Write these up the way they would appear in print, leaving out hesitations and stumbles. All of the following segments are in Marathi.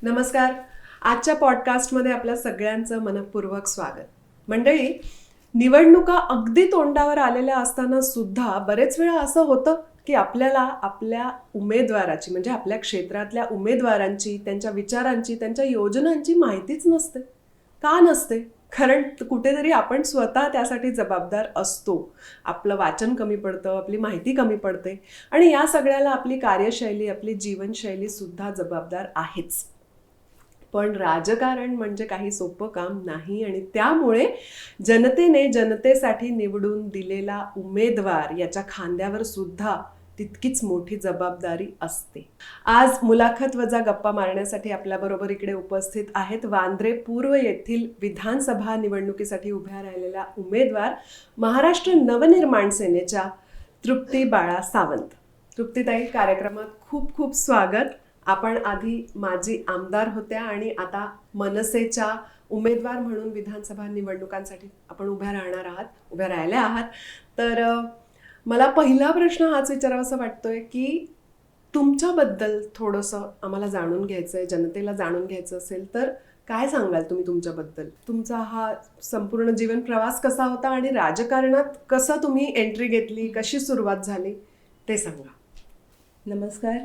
नमस्कार. आजच्या पॉडकास्टमध्ये आपल्या सगळ्यांचं मनःपूर्वक स्वागत. मंडळी, निवडणुका अगदी तोंडावर आलेल्या असताना सुद्धा बरेच वेळा असं होतं की आपल्याला आपल्या उमेदवाराची म्हणजे आपल्या क्षेत्रातल्या उमेदवारांची, त्यांच्या विचारांची, त्यांच्या योजनांची माहितीच नसते. का नसते? कारण कुठेतरी आपण स्वतः त्यासाठी जबाबदार असतो. आपलं वाचन कमी पडतं, आपली माहिती कमी पडते आणि या सगळ्याला आपली कार्यशैली, आपली जीवनशैली सुद्धा जबाबदार आहेच. पण राजकारण म्हणजे काही सोपं काम नाही आणि त्यामुळे जनतेने जनतेसाठी निवडून दिलेला उमेदवार याच्या खांद्यावर सुद्धा तितकीच मोठी जबाबदारी असते. आज मुलाखत वजा गप्पा मारण्यासाठी आपल्याबरोबर इकडे उपस्थित आहेत वांद्रे पूर्व येथील विधानसभा निवडणुकीसाठी उभ्या राहिलेल्या उमेदवार महाराष्ट्र नवनिर्माण सेनेच्या तृप्ती बाळा सावंत. तृप्तीताई, कार्यक्रमात खूप खूप स्वागत. आपण आधी माजी आमदार होत्या आणि आता मनसेच्या उमेदवार म्हणून विधानसभा निवडणुकांसाठी आपण उभ्या राहिल्या आहात. तर मला पहिला प्रश्न हाच विचारावासा वाटतोय की तुमच्याबद्दल थोडंसं आम्हाला जाणून घ्यायचं आहे, जनतेला जाणून घ्यायचं असेल तर काय सांगाल तुम्ही तुमच्याबद्दल? तुमचा हा संपूर्ण जीवन प्रवास कसा होता आणि राजकारणात कसं तुम्ही एंट्री घेतली, कशी सुरुवात झाली ते सांगा. नमस्कार,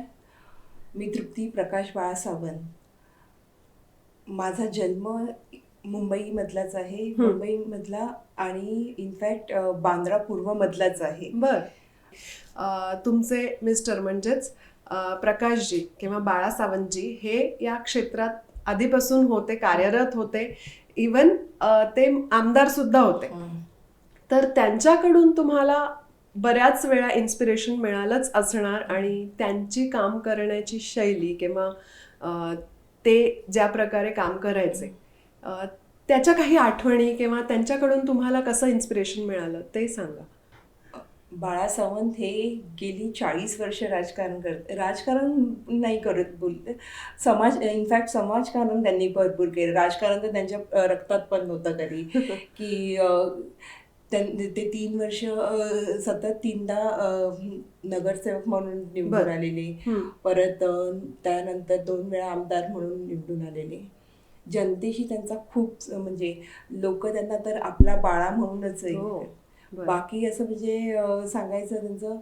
मी तृप्ती प्रकाश बाळा सावंत. माझा जन्म मुंबईमधलाच आहे, मुंबईमधला आणि इनफॅक्ट बांद्रा पूर्वमधलाच आहे. तुमचे मिस्टर म्हणजेच प्रकाशजी किंवा बाळा सावंतजी हे या क्षेत्रात आधीपासून होते, कार्यरत होते, इवन ते आमदार सुद्धा होते. तर त्यांच्याकडून तुम्हाला बऱ्याच वेळा इन्स्पिरेशन मिळालंच असणार आणि त्यांची काम करण्याची शैली किंवा ते ज्या प्रकारे काम करायचे त्याच्या काही आठवणी किंवा त्यांच्याकडून तुम्हाला कसं इन्स्पिरेशन मिळालं ते सांगा. बाळा सावंत हे गेली 40 वर्ष राजकारण नाही करत बोलते, इनफॅक्ट समाजकारण त्यांनी भरपूर केलं. राजकारण तर त्यांच्या रक्तात पण नव्हतं कधी की ते 3 वर्ष सतत 3दा नगरसेवक म्हणून निवडून आलेले, परत त्यानंतर 2 वेळा आमदार म्हणून निवडून आलेले. जनतेशी त्यांचा खूप म्हणजे लोक त्यांना तर आपला बाळा म्हणूनच आहे. बाकी असं म्हणजे सांगायचं त्यांचं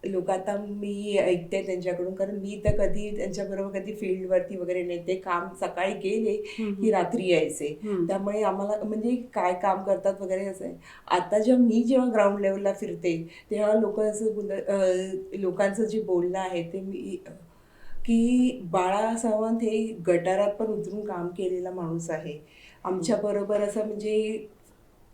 लोक आता मी ऐकते त्यांच्याकडून, कारण मी तर कधी त्यांच्याबरोबर कधी फील्डवरती वगैरे नाही. ते काम सकाळी गेले की रात्री यायचे, त्यामुळे आम्हाला म्हणजे काय काम करतात वगैरे असं आहे. आता जेव्हा ग्राउंड लेवलला फिरते तेव्हा लोकांचं जे बोलणं आहे ते मी की बाळा सावंत हे गटारात पण उतरून काम केलेला माणूस आहे. आमच्याबरोबर असं म्हणजे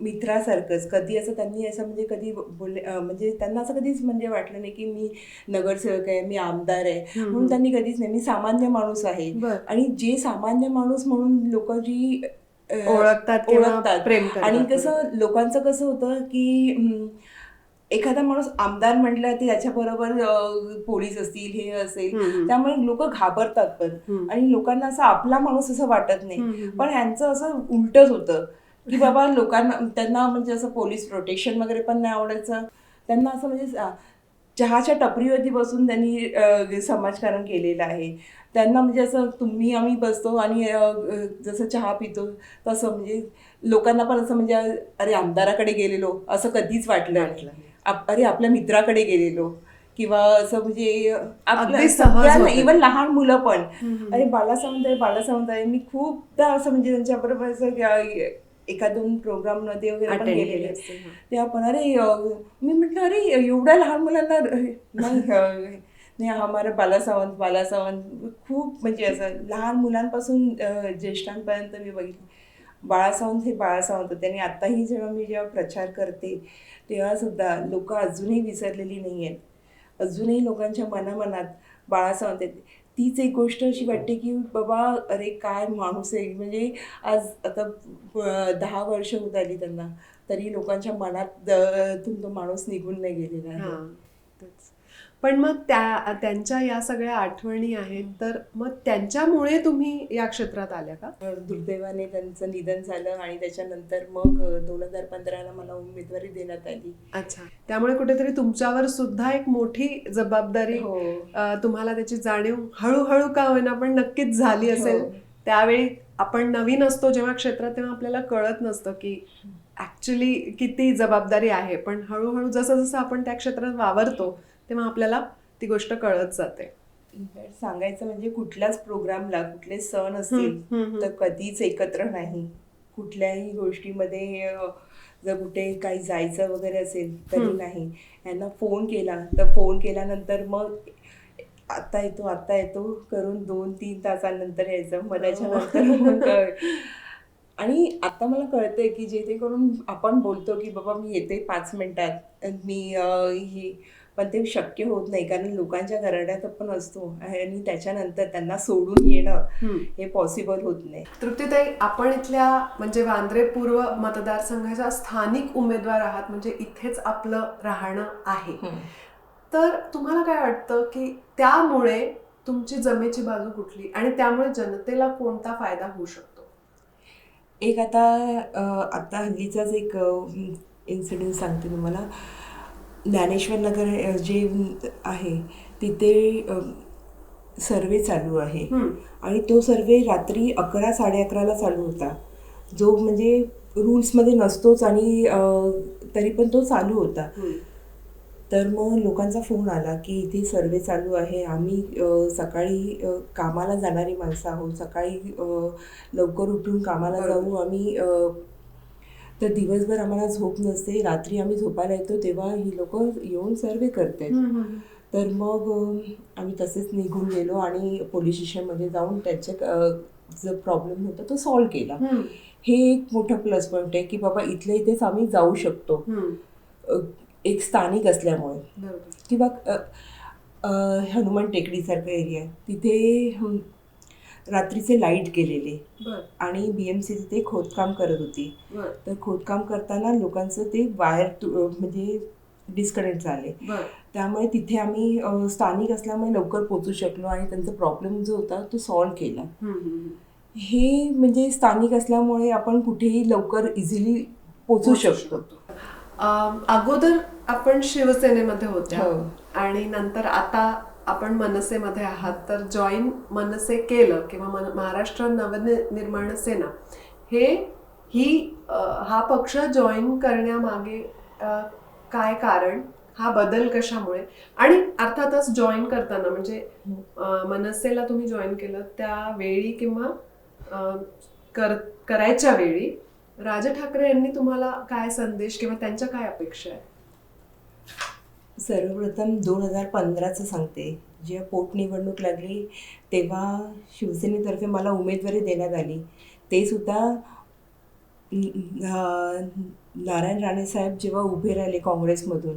मित्रासारखंच कधी असं त्यांनी असं म्हणजे कधी बोलले म्हणजे त्यांना असं कधीच म्हणजे वाटलं नाही की मी नगरसेवक आहे, मी आमदार आहे म्हणून त्यांनी कधीच नाही. मी सामान्य माणूस आहे आणि जे सामान्य माणूस म्हणून लोक जी ओळखतात आणि कसं लोकांचं कसं होतं की एखादा माणूस आमदार म्हटलं की त्याच्याबरोबर पोलीस असतील, हे असेल, त्यामुळे लोक घाबरतात पण आणि लोकांना असं आपला माणूस असं वाटत नाही. पण ह्यांचं असं उलटच होतं की बाबा लोकांना त्यांना म्हणजे असं पोलीस प्रोटेक्शन वगैरे पण नाही आवडायचं. त्यांना असं म्हणजे चहाच्या टपरीवरती बसून त्यांनी समाजकारण केलेलं आहे. त्यांना म्हणजे असं आम्ही बसतो आणि जसं चहा पितो तसं म्हणजे लोकांना पण असं म्हणजे अरे आमदाराकडे गेलेलो असं कधीच वाटलं नाही. अरे आपल्या मित्राकडे गेलेलो किंवा असं म्हणजे आपल्या सगळ्यांना, इव्हन लहान मुलं पण अरे बाळा सावंत आहे. मी खूपदा असं म्हणजे त्यांच्याबरोबर असं 1-2 प्रोग्राममध्ये वगैरे पण गेलेले तेव्हा पण अरे मी म्हटलं अरे एवढ्या लहान मुलांना नाही हमारा बाळा सावंत खूप म्हणजे असं लहान मुलांपासून ज्येष्ठांपर्यंत मी बघितलं. बाळा सावंत त्यांनी आत्ताही जेव्हा प्रचार करते तेव्हा सुद्धा लोक अजूनही विसरलेली नाही आहेत. अजूनही लोकांच्या मनात बाळा सावंत आहेत. तीच एक गोष्ट अशी वाटते की बाबा अरे काय माणूस आहे. म्हणजे आज आता 10 वर्ष होत आली त्यांना, तरी लोकांच्या मनात तो माणूस निघून नाही गेलेला आहे. पण मग त्यांच्या या सगळ्या आठवणी आहेत, तर मग त्यांच्यामुळे तुम्ही या क्षेत्रात आल्या का? दुर्दैवाने त्यांचं निधन झालं आणि त्याच्यानंतर मग 2015ला मला उमेदवारी देण्यात आली. अच्छा, त्यामुळे कुठेतरी तुमच्यावर सुद्धा एक मोठी जबाबदारी हो. तुम्हाला त्याची जाणीव हळूहळू का होईना पण नक्कीच झाली असेल. हो. त्यावेळी आपण नवीन असतो जेव्हा क्षेत्रात, तेव्हा आपल्याला कळत नसतं की ऍक्च्युली किती जबाबदारी आहे, पण हळूहळू जसं जसं आपण त्या क्षेत्रात वावरतो तेव्हा आपल्याला ती गोष्ट कळत जाते. सांगायचं म्हणजे कुठल्याच प्रोग्रामला कुठले सण असतील तर कधीच एकत्र नाही. कुठल्याही गोष्टीमध्ये जर कुठे काही जायचं वगैरे असेल तरी नाही. यांना फोन केला तर फोन केल्यानंतर मग आता येतो करून 2-3 तासानंतर यायचं. मग त्याच्यानंतर मग आणि आता मला कळतंय की जे करून आपण बोलतो की बाबा मी येते 5 मिनिटात मी ही, पण ते शक्य होत नाही कारण लोकांच्या घराण्यात आपण असतो आणि त्याच्यानंतर त्यांना सोडून येणं हे पॉसिबल होत नाही. तृप्तीताई, आपण इथल्या म्हणजे वांद्रे पूर्व मतदारसंघाच्या स्थानिक उमेदवार आहात, म्हणजे इथेच आपलं राहणं आहे. तर तुम्हाला काय वाटतं की त्यामुळे तुमची जमेची बाजू कुठली आणि त्यामुळे जनतेला कोणता फायदा होऊ शकतो? एक आता हल्लीचाच एक इन्सिडेंट सांगते तुम्हाला. ज्ञानेश्वर नगर जे आहे तिथे सर्वे चालू आहे आणि तो सर्वे रात्री 11-11:30ला चालू होता, जो म्हणजे रूल्समध्ये नसतोच आणि तरी पण तो चालू होता. तर मग लोकांचा फोन आला की इथे सर्वे चालू आहे, आम्ही सकाळी कामाला जाणारी माणसं आहोत, सकाळी लवकर उठून कामाला जाऊ आम्ही, तर दिवसभर आम्हाला झोप नसते, रात्री आम्ही झोपायला येतो तेव्हा ही लोक येऊन सर्वे करतात. तर मग आम्ही तसेच निघून गेलो आणि पोलीस स्टेशनमध्ये जाऊन त्यांचे जो प्रॉब्लेम होता तो सॉल्व्ह केला. हे एक मोठं प्लस पॉईंट आहे की बाबा इथल्या इथेच आम्ही जाऊ शकतो एक स्थानिक असल्यामुळे. किंवा हनुमान टेकडीसारखा एरिया तिथे रात्रीचे लाईट गेलेले आणि BMC तिथे खोदकाम करत होती. तर खोदकाम करताना लोकांचं ते वायर म्हणजे डिस्कनेक्ट झाले. त्यामुळे तिथे आम्ही स्थानिक असल्यामुळे लवकर पोचू शकलो आणि त्यांचा प्रॉब्लेम जो होता तो सॉल्व्ह केला. हे म्हणजे स्थानिक असल्यामुळे आपण कुठेही लवकर इझिली पोचू शकतो. अगोदर आपण शिवसेनेमध्ये होत्या आणि नंतर आता आपण मनसेमध्ये आहात, तर जॉईन मनसे केलं किंवा महाराष्ट्र नवनिर्माण सेना हा पक्ष जॉईन करण्यामागे काय कारण, हा बदल कशामुळे, आणि अर्थातच जॉईन करताना म्हणजे मनसेला तुम्ही जॉईन केलं त्यावेळी किंवा करायच्या वेळी राज ठाकरे यांनी तुम्हाला काय संदेश किंवा त्यांच्या काय अपेक्षा आहेत? सर्वप्रथम 2015चं सांगते. जेव्हा पोटनिवडणूक लागली तेव्हा शिवसेनेतर्फे मला उमेदवारी देण्यात आली. ते सुद्धा नारायण राणे साहेब जेव्हा उभे राहिले काँग्रेसमधून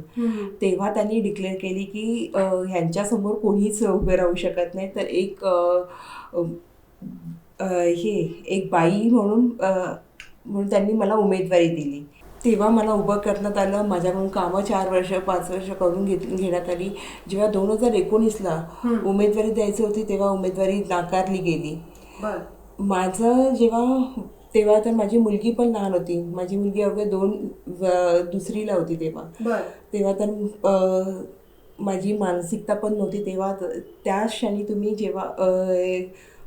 तेव्हा त्यांनी डिक्लेअर केली की ह्यांच्यासमोर कोणीच उभे राहू शकत नाही, तर एक बाई म्हणून त्यांनी मला उमेदवारी दिली. तेव्हा मला उभं करण्यात आलं. माझ्याकडून कामं 4 वर्ष 5 वर्ष करून घेण्यात आली. जेव्हा 2019ला उमेदवारी द्यायची होती तेव्हा उमेदवारी नाकारली गेली. माझं तेव्हा तर माझी मुलगी पण लहान होती. माझी मुलगी अवघ्या 2रीला होती तेव्हा तर माझी मानसिकता पण नव्हती. तेव्हा त्या क्षणी तुम्ही जेव्हा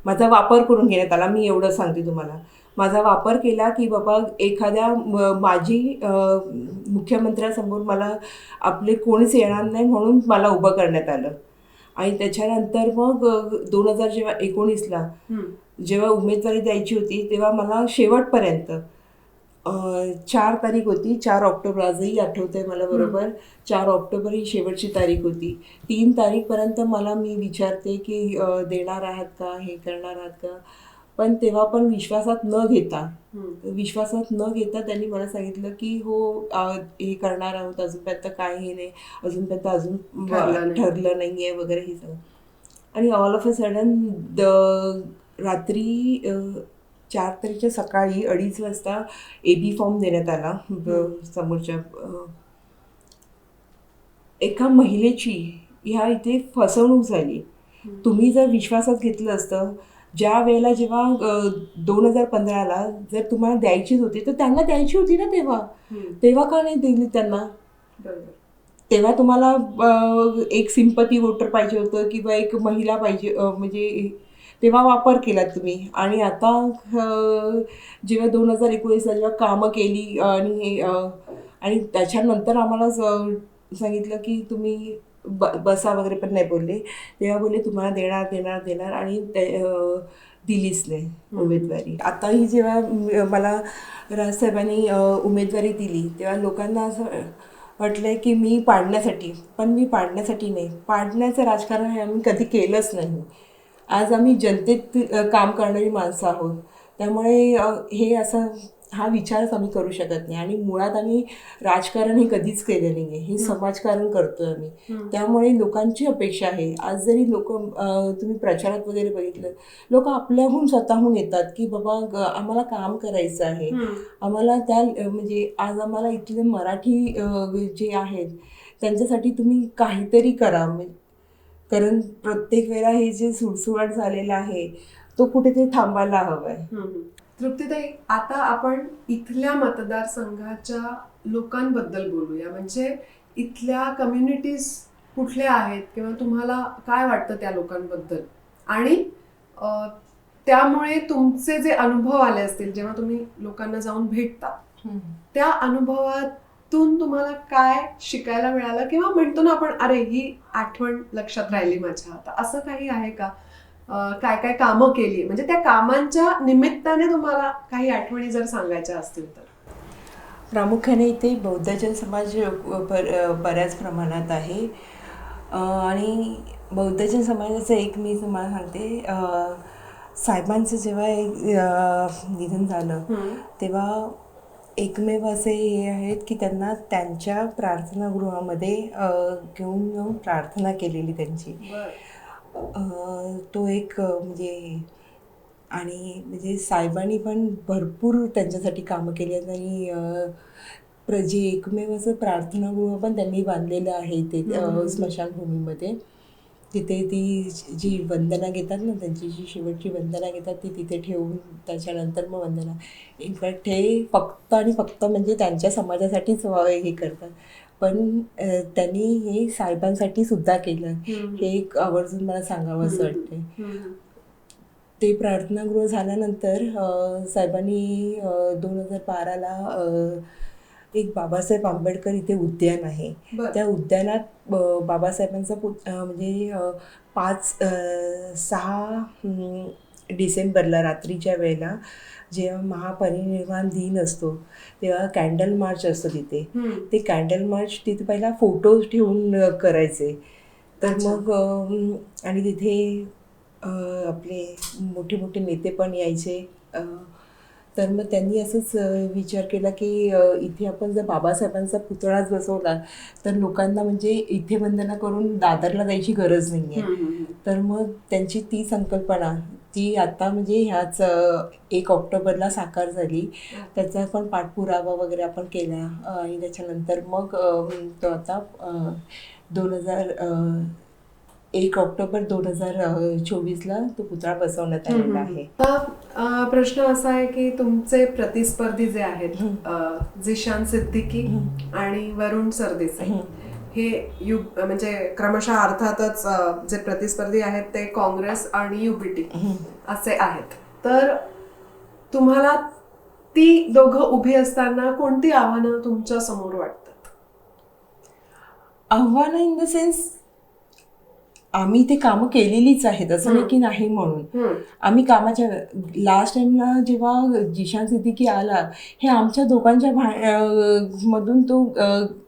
माझा वापर करून घेण्यात आला, मी एवढं सांगते तुम्हाला, माझा वापर केला की बाबा एखाद्या माझी मुख्यमंत्र्यासमोर मला आपले कोणीच येणार नाही म्हणून मला उभं करण्यात आलं. आणि त्याच्यानंतर मग 2019ला जेव्हा उमेदवारी द्यायची होती तेव्हा मला शेवटपर्यंत 4 तारीख होती, 4 ऑक्टोबर, आजही आठवतंय मला बरोबर, 4 ऑक्टोबर ही शेवटची तारीख होती. 3 तारीखपर्यंत मी विचारते की देणार आहात का, हे करणार आहात का, पण तेव्हा पण विश्वासात न घेता त्यांनी मला सांगितलं की हो हे करणार आहोत, अजूनपर्यंत काय हे नाही, अजून ठरलं नाही आहे वगैरे हे सगळं. आणि ऑल ऑफ अ सडन रात्री 4 तारखेच्या सकाळी 2:30 वाजता AB फॉर्म देण्यात आला समोरच्या एका महिलेची ह्या इथे फसवणूक झाली. तुम्ही जर विश्वासात घेतलं असतं, ज्या वेळेला जेव्हा 2015ला जर तुम्हाला द्यायचीच होती तर त्यांना द्यायची होती ना तेव्हा का नाही दिली त्यांना? तेव्हा तुम्हाला एक सिंपती वोटर पाहिजे होतं किंवा एक महिला पाहिजे, म्हणजे तेव्हा वापर केला तुम्ही. आणि आता जेव्हा 2019ला जेव्हा कामं केली आणि त्याच्यानंतर आम्हाला सांगितलं की तुम्ही बसा वगैरे पण नाही बोलले, तेव्हा बोलले तुम्हाला देणार देणार देणार आणि दिलीच नाही उमेदवारी. आताही जेव्हा मला राजसाहेबांनी उमेदवारी दिली तेव्हा लोकांना असं वाटलंय की मी पाडण्यासाठी, पण मी पाडण्यासाठी नाही, पाडण्याचं राजकारण हे आम्ही कधी केलंच नाही. आज आम्ही जनतेत काम करणारी माणसं आहोत, त्यामुळे हे असं हा विचारच आम्ही करू शकत नाही. आणि मुळात आम्ही राजकारण हे कधीच केलं नाही आहे, हे समाजकारण करतोय आम्ही. त्यामुळे लोकांची अपेक्षा आहे. आज जरी लोक तुम्ही प्रचारात वगैरे बघितलं, लोक आपल्याहून स्वतःहून येतात की बाबा आम्हाला काम करायचं आहे, आम्हाला म्हणजे आज आम्हाला इथले मराठी जे आहेत त्यांच्यासाठी तुम्ही काहीतरी करा. कारण प्रत्येक वेळा हे जे सुळसुळाट झालेलं आहे तो कुठेतरी थांबायला हवाय. तृप्तीताई, आता आपण इथल्या मतदारसंघाच्या लोकांबद्दल बोलूया. म्हणजे इथल्या कम्युनिटीज कुठल्या आहेत किंवा तुम्हाला काय वाटतं त्या लोकांबद्दल, आणि त्यामुळे तुमचे जे अनुभव आले असतील जेव्हा तुम्ही लोकांना जाऊन भेटता, त्या अनुभवातून तुम्हाला काय शिकायला मिळालं किंवा म्हणतो ना आपण अरे ही आठवण लक्षात राहिली माझ्या, आता असं काही आहे का? काय काय कामं केली, म्हणजे त्या कामांच्या निमित्ताने तुम्हाला काही आठवणी जर सांगायच्या असतील तर? प्रामुख्याने इथे बौद्धजन समाज बऱ्याच प्रमाणात आहे. आणि बौद्धजन समाजाचं एक मी तुम्हाला सांगते, साहेबांचं जेव्हा निधन झालं तेव्हा एकमेव असे हे आहेत की त्यांना त्यांच्या प्रार्थनागृहामध्ये घेऊन प्रार्थना केलेली त्यांची. तो एक म्हणजे, आणि म्हणजे साहेबांनी पण भरपूर त्यांच्यासाठी कामं केली आहेत. आणि जे एकमेव असं प्रार्थनागृह पण त्यांनी बांधलेलं आहे ते स्मशानभूमीमध्ये. तिथे ती जी वंदना घेतात ना, त्यांची जी शेवटची वंदना घेतात ती तिथे ठेवून त्याच्यानंतर मग वंदना. इनफॅक्ट हे फक्त आणि फक्त म्हणजे त्यांच्या समाजासाठीच हे करतात, पण त्यांनी हे साहेबांसाठी सुद्धा केलं. हे एक आवर्जून मला सांगावं असं वाटतंय. ते प्रार्थनागृह झाल्यानंतर साहेबांनी 2012ला एक बाबासाहेब आंबेडकर इथे उद्यान आहे, त्या उद्यानात बाबासाहेबांचा म्हणजे 6 डिसेंबरला रात्रीच्या वेळेला जेव्हा महापरिनिर्वाण दिन असतो तेव्हा कॅन्डल मार्च असतो तिथे. ते कॅन्डल मार्च तिथे पहिला फोटो ठेवून करायचे. तर मग आणि तिथे आपले मोठे मोठे नेते पण यायचे. तर मग त्यांनी असंच विचार केला की इथे आपण जर बाबासाहेबांचा पुतळाच बसवला तर लोकांना म्हणजे इथे वंदना करून दादरला जायची गरज नाही आहे. तर मग त्यांची ती संकल्पना ती आता म्हणजे ह्याच 1 ऑक्टोबरला साकार झाली. त्याचा पण पाठपुरावा वगैरे आपण केला. आणि त्याच्यानंतर मग तो आता 1 ऑक्टोबर 2024ला तो पुतळा बसवण्यात आलेला आहे. प्रश्न असा आहे की तुमचे प्रतिस्पर्धी जे आहेत झिशान सिद्दीकी आणि वरुण सरदेसाई, हे म्हणजे क्रमशः अर्थातच जे प्रतिस्पर्धी आहेत ते काँग्रेस आणि युबीटी असे आहेत. तर तुम्हाला ती दोघं उभी असताना कोणती आव्हानं तुमच्या समोर वाटतात? आव्हानं इन द सेन्स आम्ही ते कामं केलेलीच आहेत, असं नाही की नाही म्हणून. आम्ही कामाच्या लास्ट टाइमला जेव्हा झिशान सिद्दीकी आला हे आमच्या दोघांच्या मधून तो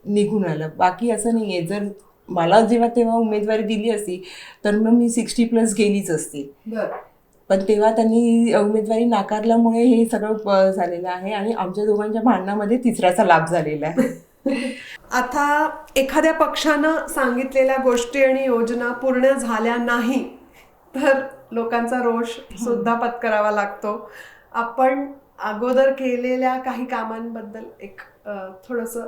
निघून आला, बाकी असं नाही आहे. जर मला जेव्हा तेव्हा उमेदवारी दिली असती तर मग मी 60+ गेलीच असती, पण तेव्हा त्यांनी उमेदवारी नाकारल्यामुळे हे सगळं झालेलं आहे. आणि आमच्या दोघांच्या भांडणामध्ये तिसऱ्याचा लाभ झालेला आहे. आता एखाद्या पक्षानं सांगितलेल्या गोष्टी आणि योजना पूर्ण झाल्या नाही तर लोकांचा रोष सुद्धा पत्करावा लागतो. आपण अगोदर केलेल्या काही कामांबद्दल एक थोडंसं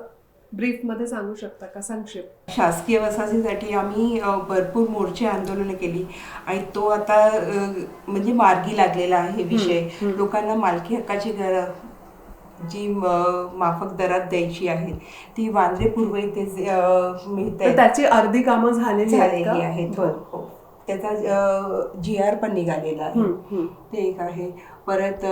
ब्रीफ मध्ये सांगू शकता का, संक्षिप्त? शासकीय वसाहतीसाठी आम्ही भरपूर मोर्चे आंदोलनं केली आणि तो आता म्हणजे मार्गी लागलेला आहे विषय. लोकांना मालकी हक्काची जी माफक दरात द्यायची आहे ती वांद्रे पूर्व इथे मिळते. तर त्याची अर्धी कामं झालेली आहेत. हो. त्याचा GR पण निघालेला आहे, ते एक आहे. परत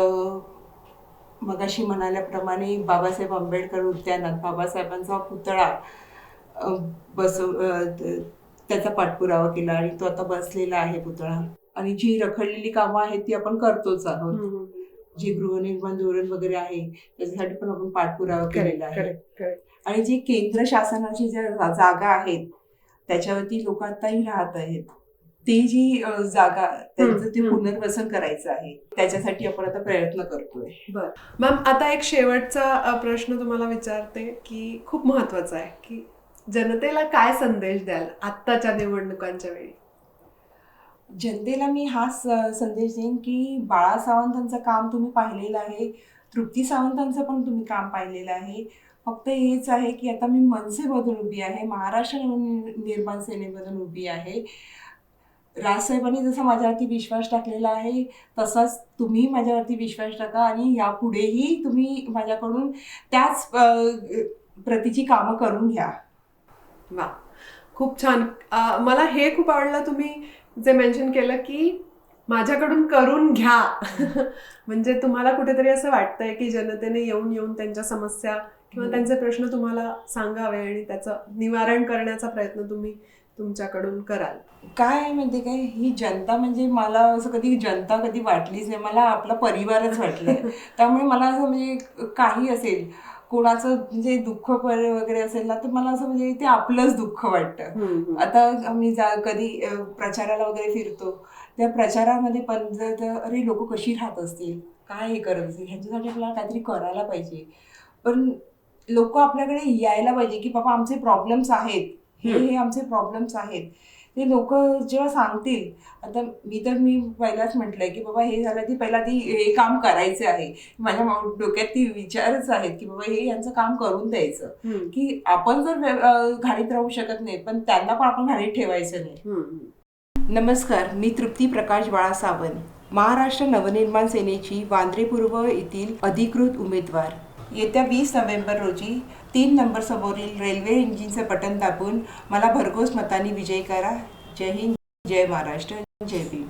मगाशी म्हणाल्याप्रमाणे बाबासाहेब आंबेडकर उद्यानात बाबासाहेबांचा पुतळा त्याचा पाठपुरावा केला आणि तो आता बसलेला आहे पुतळा. आणि जी रखडलेली कामं आहेत ती आपण करतोच आहोत. जे गृहनिर्माण धोरण वगैरे आहे त्याच्यासाठी पण आपण पाठपुरावा केलेला आहे. आणि जी केंद्र शासनाची ज्या जागा आहेत त्याच्यावरती लोक आताही राहत आहेत, ती जी जागा त्यांचं ते पुनर्वसन करायचं आहे, त्याच्यासाठी आपण आता प्रयत्न करतोय. बरं मॅम, आता एक शेवटचा प्रश्न तुम्हाला विचारते की खूप महत्वाचा आहे, की जनतेला काय संदेश द्याल आत्ताच्या निवडणुकांच्या वेळी? जनतेला मी हाच संदेश देईन की बाळा सावंतांचं काम तुम्ही पाहिलेलं आहे, तृप्ती सावंतांचं पण तुम्ही काम पाहिलेलं आहे. फक्त हेच आहे की आता मी मनसेमधून उभी आहे, महाराष्ट्र निर्माण सेनेमधून उभी आहे. राजसाहेबांनी जसा माझ्यावरती विश्वास टाकलेला आहे तसाच तुम्ही माझ्यावरती विश्वास टाका आणि यापुढेही तुम्ही माझ्याकडून त्याच प्रतीची कामं करून घ्या. वा, खूप छान. मला हे खूप आवडलं तुम्ही जे मेन्शन केलं की माझ्याकडून करून घ्या. म्हणजे तुम्हाला कुठेतरी असं वाटतंय की जनतेने येऊन त्यांच्या समस्या किंवा त्यांचे प्रश्न तुम्हाला सांगावे आणि त्याचं निवारण करण्याचा प्रयत्न तुम्ही तुमच्याकडून कराल. काय म्हणते काय, ही जनता म्हणजे मला असं कधी जनता कधी वाटलीच नाही, मला आपला परिवारच वाटलाय. त्यामुळे मला असं म्हणजे काही असेल, कोणाचं म्हणजे दुःख वगैरे असेल ना, तर मला असं म्हणजे ते आपलंच दुःख वाटतं. आता आम्ही कधी प्रचाराला वगैरे फिरतो, त्या प्रचारामध्ये पण अरे लोक कशी राहत असतील, काय हे करत असतील, ह्याच्यासाठी आपल्याला काहीतरी करायला पाहिजे. पण लोक आपल्याकडे यायला पाहिजे की बाबा आमचे प्रॉब्लेम्स आहेत, हे आमचे प्रॉब्लेम्स आहेत. ते लोक जेव्हा सांगतील, आता मी पहिलाच म्हटलंय की बाबा हे झालं की पहिला हे काम करायचं आहे. माझ्या डोक्यात ती विचारच आहेत की बाबा हे यांचं काम करून द्यायचं, की आपण जर घाणीत राहू शकत नाही पण त्यांना पण आपण घाणीत ठेवायचं नाही. नमस्कार, मी तृप्ती प्रकाश बाळा सावंत, महाराष्ट्र नवनिर्माण सेनेची वांद्रे पूर्व येथील अधिकृत उमेदवार. येत्या 20 नोव्हेंबर रोजी 3 नंबर समोरील रेल्वे इंजिनचं बटन दाबून मला भरघोस मतांनी विजयी करा. जय हिंद, जय महाराष्ट्र, जय भीम.